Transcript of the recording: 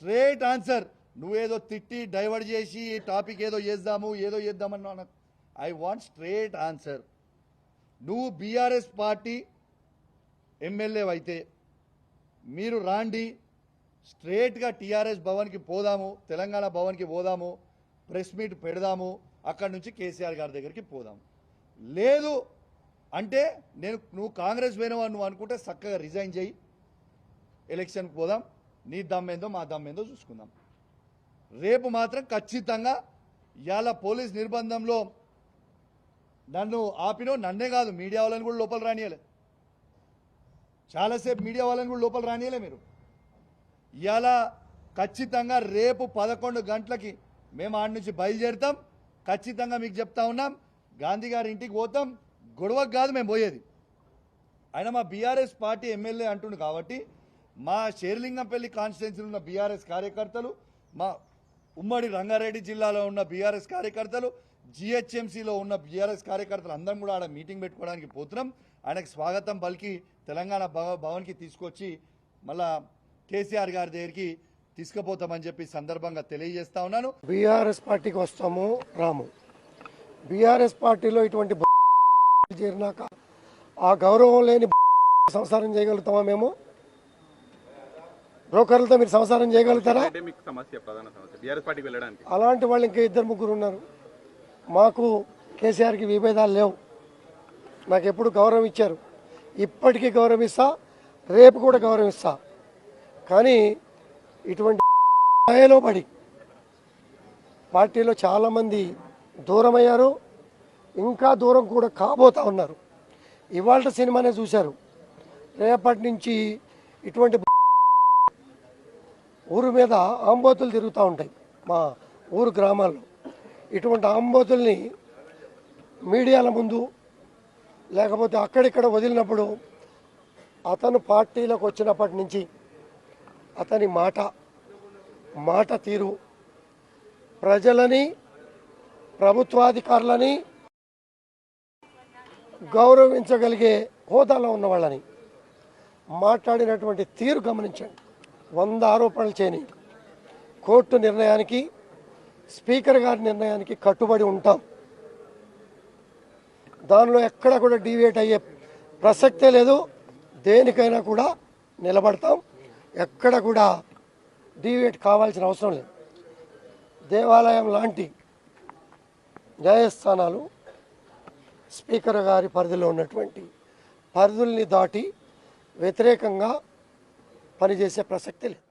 Straight answer. నువ్వేదో తిట్టి divert చేసి టాపిక్ ఏదో చేద్దామన్నా ఐ వాంట్ స్ట్రేట్ ఆన్సర్. నువ్వు బీఆర్ఎస్ పార్టీ ఎమ్మెల్యే అయితే మీరు రాండి, స్ట్రేట్గా టీఆర్ఎస్ భవన్కి పోదాము, తెలంగాణ భవన్కి పోదాము, ప్రెస్ మీట్ పెడదాము, అక్కడి నుంచి కేసీఆర్ గారి దగ్గరికి పోదాము. లేదు అంటే నువ్వు కాంగ్రెస్ పోయినవా నువ్వు అనుకుంటే చక్కగా రిజైన్ చేయి, ఎలక్షన్కి పోదాం, నీ దమ్మేందో మా దమ్మేందో చూసుకుందాం. రేపు మాత్రం ఖచ్చితంగా ఇవాళ పోలీస్ నిర్బంధంలో నన్ను ఆపినో, నన్నే కాదు మీడియా వాళ్ళని కూడా లోపల రానియలే, చాలాసేపు మీడియా వాళ్ళని కూడా లోపల రానియలే మీరు. ఇవాళ ఖచ్చితంగా రేపు 11 గంటలకి మేము ఆడి నుంచి బయలుదేరుతాం. ఖచ్చితంగా మీకు చెప్తా ఉన్నాం, గాంధీ గారి ఇంటికి పోతాం. గొడవకు కాదు మేము పోయేది. ఆయన మా బీఆర్ఎస్ పార్టీ ఎమ్మెల్యే అంటుండు కాబట్టి మా షేర్లింగంపల్లి కాన్స్టిట్యున్సీలో ఉన్న బీఆర్ఎస్ కార్యకర్తలు, మా ఉమ్మడి రంగారెడ్డి జిల్లాలో ఉన్న బీఆర్ఎస్ కార్యకర్తలు, జిహెచ్ఎంసీలో ఉన్న బీఆర్ఎస్ కార్యకర్తలు అందరం కూడా ఆడ మీటింగ్ పెట్టుకోవడానికి పోతున్నాం. ఆయనకు స్వాగతం పలికి తెలంగాణ భవన్కి తీసుకొచ్చి మళ్ళా కేసీఆర్ గారి దగ్గరికి తీసుకుపోతామని చెప్పి సందర్భంగా తెలియజేస్తా ఉన్నాను. బీఆర్ఎస్ పార్టీకి వస్తాము రాము. బీఆర్ఎస్ పార్టీలో ఇటువంటి చేరినాక ఆ గౌరవం లేని సంసారం చేయగలుగుతామా? మేము బ్రోకర్లతో మీరు సంసారం చేయగలుగుతారా? అలాంటి వాళ్ళు ఇంకా 2-3 ఉన్నారు. మాకు కేసీఆర్కి విభేదాలు లేవు. నాకు ఎప్పుడు గౌరవం ఇచ్చారు, ఇప్పటికీ గౌరవం ఇస్తా, రేపు కూడా గౌరవం ఇస్తా. కానీ ఇటువంటి స్థాయిలో పడి పార్టీలో చాలామంది దూరమయ్యారు, ఇంకా దూరం కూడా కాబోతా ఉన్నారు. ఇవాళ సినిమానే చూశారు. రేపటి నుంచి ఇటువంటి ఊరు మీద ఆంబోతులు తిరుగుతూ ఉంటాయి మా ఊరు గ్రామాల్లో. ఇటువంటి ఆంబోతుల్ని మీడియాల ముందు లేకపోతే అక్కడిక్కడ వదిలినప్పుడు అతను పార్టీలోకి వచ్చినప్పటి నుంచి అతని మాట తీరు ప్రజలని ప్రభుత్వాధికారులని గౌరవించగలిగే హోదాలో ఉన్న వాళ్ళని మాట్లాడినటువంటి తీరు గమనించండి. 100 ఆరోపణలు చేయని కోర్టు నిర్ణయానికి, స్పీకర్ గారి నిర్ణయానికి కట్టుబడి ఉంటాం. దానిలో ఎక్కడ కూడా డీవియేట్ అయ్యే ప్రసక్తే లేదు. దేనికైనా కూడా నిలబడతాం, ఎక్కడ కూడా డీవియేట్ కావాల్సిన అవసరం లేదు. దేవాలయం లాంటి న్యాయస్థానాలు స్పీకర్ గారి పరిధిలో ఉన్నటువంటి పరిధుల్ని దాటి వ్యతిరేకంగా పనిచేసే ప్రసక్తి లేదు.